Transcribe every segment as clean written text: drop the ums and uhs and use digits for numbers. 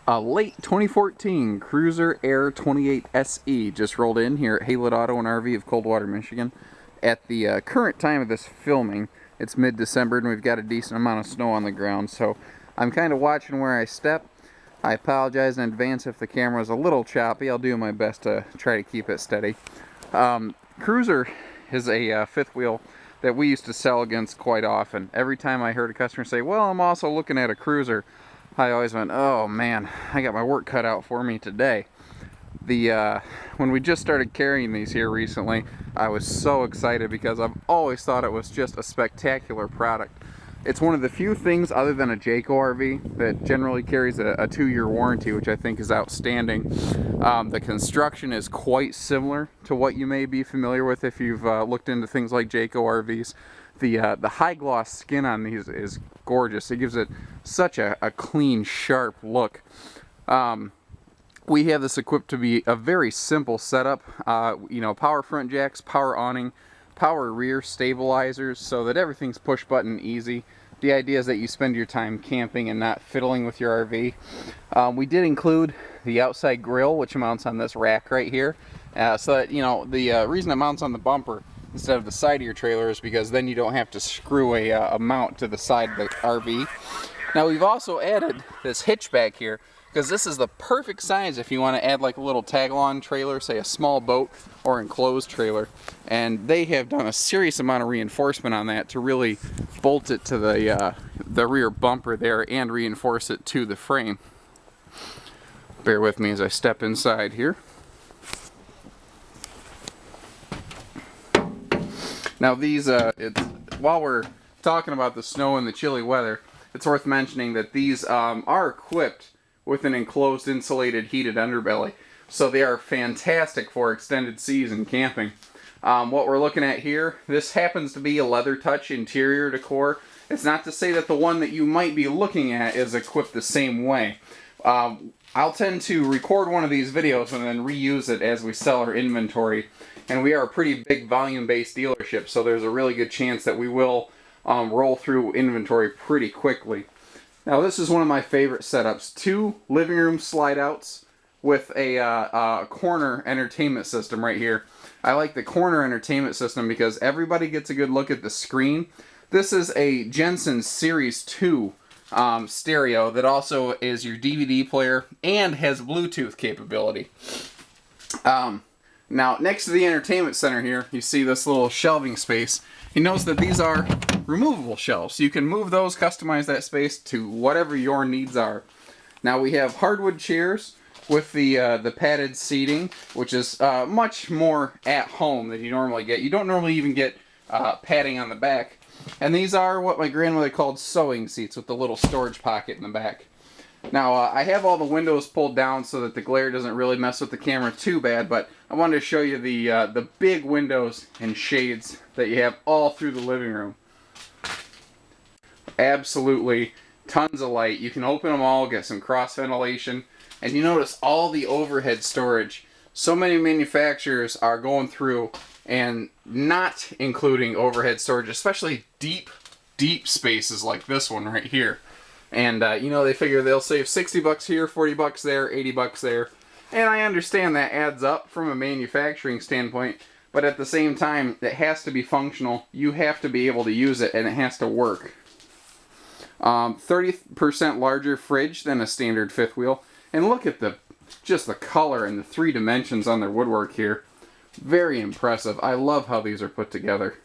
A late 2014 Cruiser Aire 28 SE just rolled in here at Haylett Auto and RV of Coldwater, Michigan. At the current time of this filming, it's mid-December and we've got a decent amount of snow on the ground, so I'm kind of watching where I step. I apologize in advance if the camera is a little choppy. I'll do my best to try to keep it steady. Cruiser is a fifth wheel that we used to sell against quite often. Every time I heard a customer say, well, I'm also looking at a Cruiser, I always went, oh man, I got my work cut out for me today. When we just started carrying these here recently, I was so excited because I've always thought it was just a spectacular product. It's one of the few things other than a Decor RV that generally carries a 2-year warranty, which I think is outstanding. The construction is quite similar to what you may be familiar with if you've looked into things like Decor RVs. The high gloss skin on these is gorgeous. It gives it such a clean, sharp look. We have this equipped to be a very simple setup. Power front jacks, power awning, power rear stabilizers, so that everything's push button easy. The idea is that you spend your time camping and not fiddling with your RV. We did include the outside grill, which mounts on this rack right here, so that the reason it mounts on the bumper instead of the side of your trailer is because then you don't have to screw a mount to the side of the RV. Now we've also added this hitch back here because this is the perfect size if you want to add like a little tag-along trailer, say a small boat or enclosed trailer. And they have done a serious amount of reinforcement on that to really bolt it to the rear bumper there and reinforce it to the frame. Bear with me as I step inside here. Now these, while we're talking about the snow and the chilly weather, it's worth mentioning that these are equipped with an enclosed, insulated, heated underbelly. So they are fantastic for extended season camping. What we're looking at here, this happens to be a leather touch interior decor. It's not to say that the one that you might be looking at is equipped the same way. I'll tend to record one of these videos and then reuse it as we sell our inventory. And we are a pretty big volume-based dealership, so there's a really good chance that we will roll through inventory pretty quickly. Now this is one of my favorite setups. 2 living room slide outs with a corner entertainment system right here. I like the corner entertainment system because everybody gets a good look at the screen. This is a Jensen Series 2 stereo that also is your DVD player and has Bluetooth capability. Now, next to the entertainment center here, you see this little shelving space. You notice that these are removable shelves. You can move those, customize that space to whatever your needs are. Now we have hardwood chairs with the padded seating, which is much more at home than you normally get. You don't normally even get padding on the back. And these are what my grandmother called sewing seats with the little storage pocket in the back. Now, I have all the windows pulled down so that the glare doesn't really mess with the camera too bad, but I wanted to show you the big windows and shades that you have all through the living room. Absolutely tons of light. You can open them all, get some cross ventilation, and you notice all the overhead storage. So many manufacturers are going through and not including overhead storage, especially deep spaces like this one right here. And, they figure they'll save 60 bucks here, 40 bucks there, 80 bucks there. And I understand that adds up from a manufacturing standpoint, but at the same time, it has to be functional. You have to be able to use it, and it has to work. 30% larger fridge than a standard fifth wheel. And look at just the color and the 3 dimensions on their woodwork here. Very impressive. I love how these are put together.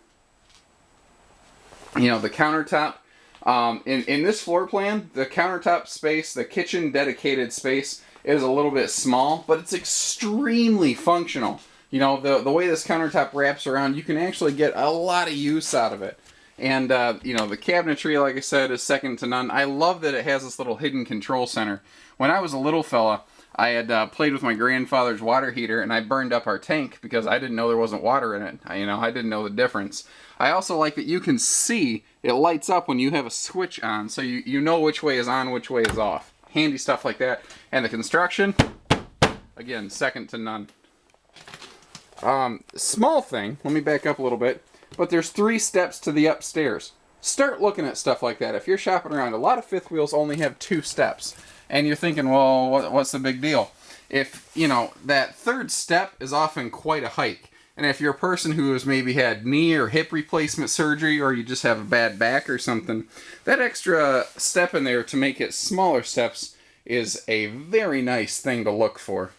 The countertop. In this floor plan, the countertop space, the kitchen dedicated space, is a little bit small, but it's extremely functional. The way this countertop wraps around, you can actually get a lot of use out of it. And, the cabinetry, like I said, is second to none. I love that it has this little hidden control center. When I was a little fella, I had played with my grandfather's water heater, and I burned up our tank because I didn't know there wasn't water in it. I didn't know the difference. I also like that you can see it lights up when you have a switch on, so you know which way is on, which way is off. Handy stuff like that. And the construction, again, second to none. Small thing, let me back up a little bit, but there's 3 steps to the upstairs. Start looking at stuff like that. If you're shopping around, a lot of fifth wheels only have 2 steps. And you're thinking, well, what's the big deal? If, you know, that third step is often quite a hike. And if you're a person who has maybe had knee or hip replacement surgery, or you just have a bad back or something, that extra step in there to make it smaller steps is a very nice thing to look for.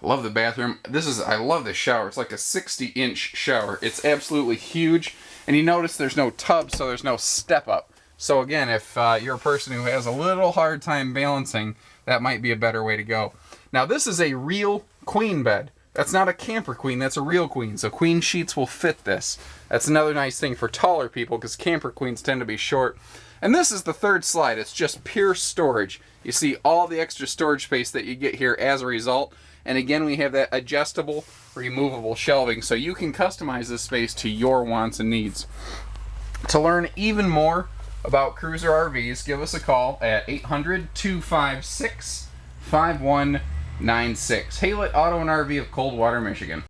Love the bathroom. I love this shower. It's like a 60-inch shower. It's absolutely huge. And you notice there's no tub, so there's no step up. So again, if you're a person who has a little hard time balancing, that might be a better way to go. Now this is a real queen bed. That's not a camper queen, that's a real queen. So queen sheets will fit this. That's another nice thing for taller people, because camper queens tend to be short. And this is the third slide. It's just pure storage. You see all the extra storage space that you get here as a result. And again, we have that adjustable, removable shelving, so you can customize this space to your wants and needs. To learn even more about cruiser RVs, give us a call at 800-256-5196. Haylett Auto and RV of Coldwater, Michigan.